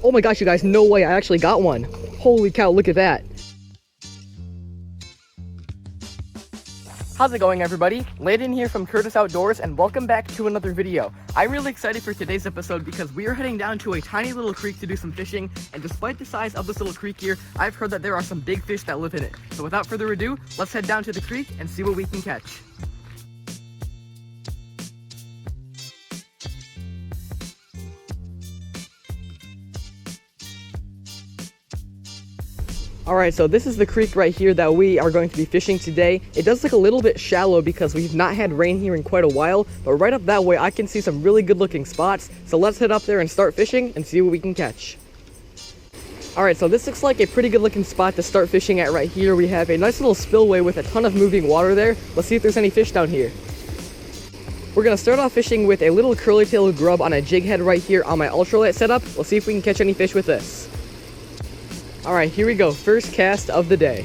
Oh my gosh, you guys, no way, I actually got one. Holy cow, look at that. How's it going, everybody? Layden here from Curtis Outdoors, and welcome back to another video. I'm really excited for today's episode because we are heading down to a tiny little creek to do some fishing, and despite the size of this little creek here, I've heard that there are some big fish that live in it. So without further ado, let's head down to the creek and see what we can catch. Alright, so this is the creek right here that we are going to be fishing today. It does look a little bit shallow because we've not had rain here in quite a while, but right up that way I can see some really good looking spots. So let's head up there and start fishing and see what we can catch. Alright, so this looks like a pretty good looking spot to start fishing at right here. We have a nice little spillway with a ton of moving water there. Let's see if there's any fish down here. We're going to start off fishing with a little curly-tailed grub on a jig head right here on my ultralight setup. Let's see if we can catch any fish with this. Alright, here we go. First cast of the day.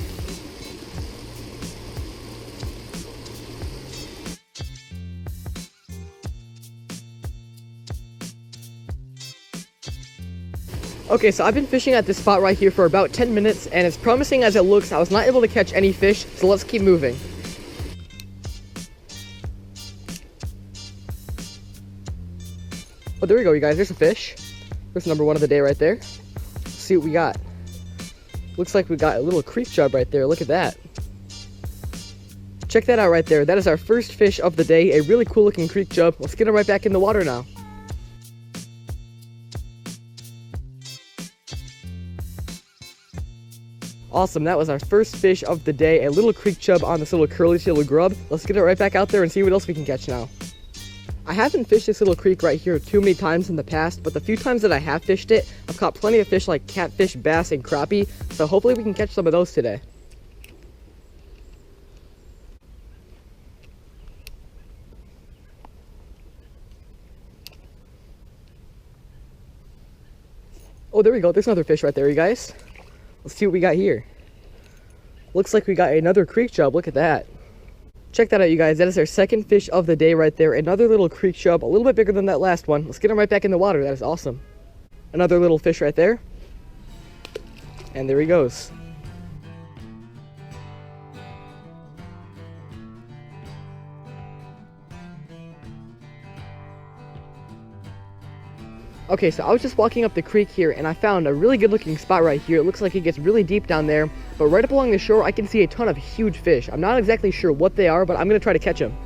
Okay, so I've been fishing at this spot right here for about 10 minutes, and as promising as it looks, I was not able to catch any fish, so let's keep moving. Oh, there we go, you guys. There's a fish. There's number one of the day right there. Let's see what we got. Looks like we got a little creek chub right there. Look at that. Check that out right there. That is our first fish of the day. A really cool looking creek chub. Let's get him right back in the water now. Awesome. That was our first fish of the day. A little creek chub on this little curly-tailed grub. Let's get it right back out there and see what else we can catch now. I haven't fished this little creek right here too many times in the past, but the few times that I have fished it, I've caught plenty of fish like catfish, bass, and crappie, so hopefully we can catch some of those today. Oh, there we go. There's another fish right there, you guys. Let's see what we got here. Looks like we got another creek chub. Look at that. Check that out, you guys. That is our second fish of the day right there. Another little creek chub, a little bit bigger than that last one. Let's get him right back in the water. That is awesome. Another little fish right there. And there he goes. Okay, so I was just walking up the creek here and I found a really good looking spot right here. It looks like it gets really deep down there, but right up along the shore I can see a ton of huge fish. I'm not exactly sure what they are, but I'm going to try to catch them.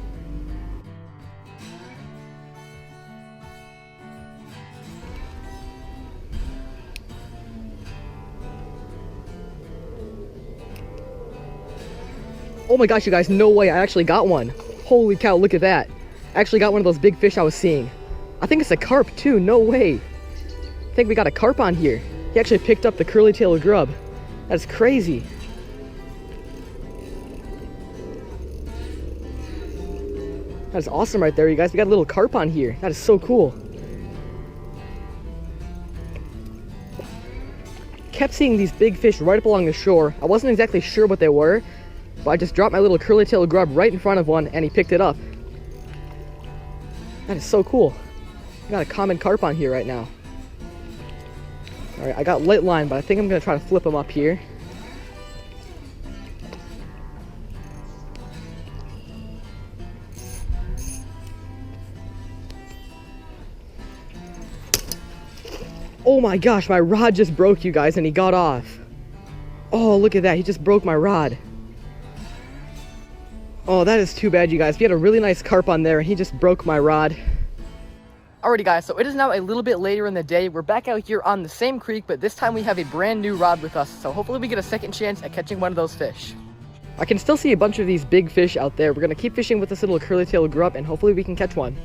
Oh my gosh, you guys, no way, I actually got one. Holy cow, look at that. I actually got one of those big fish I was seeing. I think it's a carp too, no way. I think we got a carp on here. He actually picked up the curly-tailed grub. That's crazy. That's awesome right there, you guys. We got a little carp on here. That is so cool. Kept seeing these big fish right up along the shore. I wasn't exactly sure what they were, but I just dropped my little curly-tailed grub right in front of one and he picked it up. That is so cool. I got a common carp on here right now. Alright, I got light line, but I think I'm going to try to flip him up here. Oh my gosh, my rod just broke, you guys, and he got off. Oh, look at that. He just broke my rod. Oh, that is too bad, you guys. We had a really nice carp on there, and he just broke my rod. Alrighty guys, so it is now a little bit later in the day. We're back out here on the same creek, but this time we have a brand new rod with us, so hopefully we get a second chance at catching one of those fish. I can still see a bunch of these big fish out there. We're going to keep fishing with this little curly-tailed grub, and hopefully we can catch one.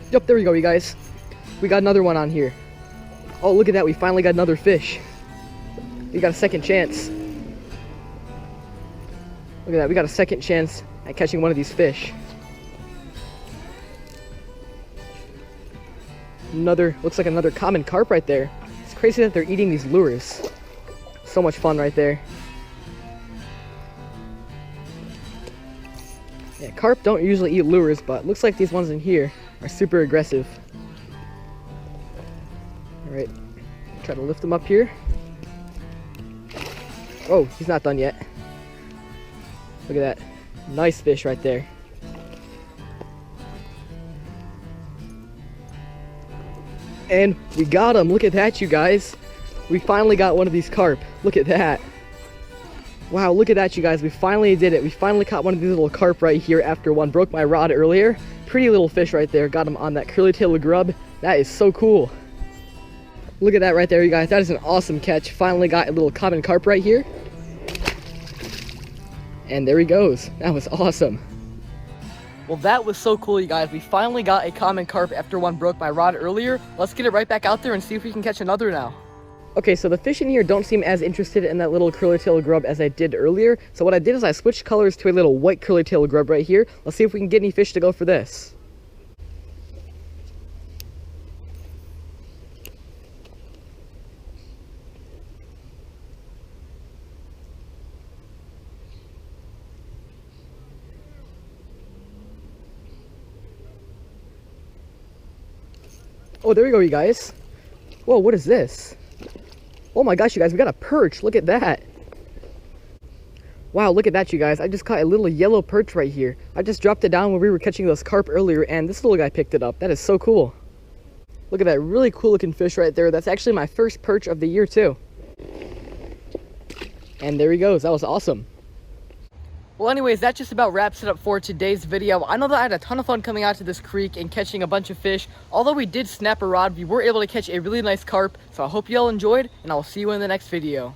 Yep, there we go, you guys. We got another one on here. Oh, look at that. We finally got another fish. We got a second chance. Look at that. We got a second chance at catching one of these fish. Looks like another common carp right there. It's crazy that they're eating these lures. So much fun right there. Yeah, carp don't usually eat lures, but looks like these ones in here are super aggressive. Alright, try to lift them up here. Oh, he's not done yet. Look at that. Nice fish right there. And we got him. Look at that, you guys. We finally got one of these carp. Look at that. Wow, look at that, you guys. We finally did it. We finally caught one of these little carp right here after one broke my rod earlier. Pretty little fish right there. Got him on that curly-tailed grub. That is so cool. Look at that right there, you guys. That is an awesome catch. Finally got a little common carp right here. And there he goes. That was awesome. Well, that was so cool, you guys. We finally got a common carp after one broke my rod earlier. Let's get it right back out there and see if we can catch another now. Okay, so the fish in here don't seem as interested in that little curly-tailed grub as I did earlier. So what I did is I switched colors to a little white curly-tailed grub right here. Let's see if we can get any fish to go for this. Oh, there we go, you guys. Whoa, what is this? Oh my gosh, you guys, we got a perch. Look at that. Wow, look at that, you guys. I just caught a little yellow perch right here. I just dropped it down when we were catching those carp earlier, and this little guy picked it up. That is so cool. Look at that really cool looking fish right there. That's actually my first perch of the year, too. And there he goes. That was awesome. Well, anyways, that just about wraps it up for today's video. I know that I had a ton of fun coming out to this creek and catching a bunch of fish. Although we did snap a rod, we were able to catch a really nice carp. So I hope you all enjoyed, and I will see you in the next video.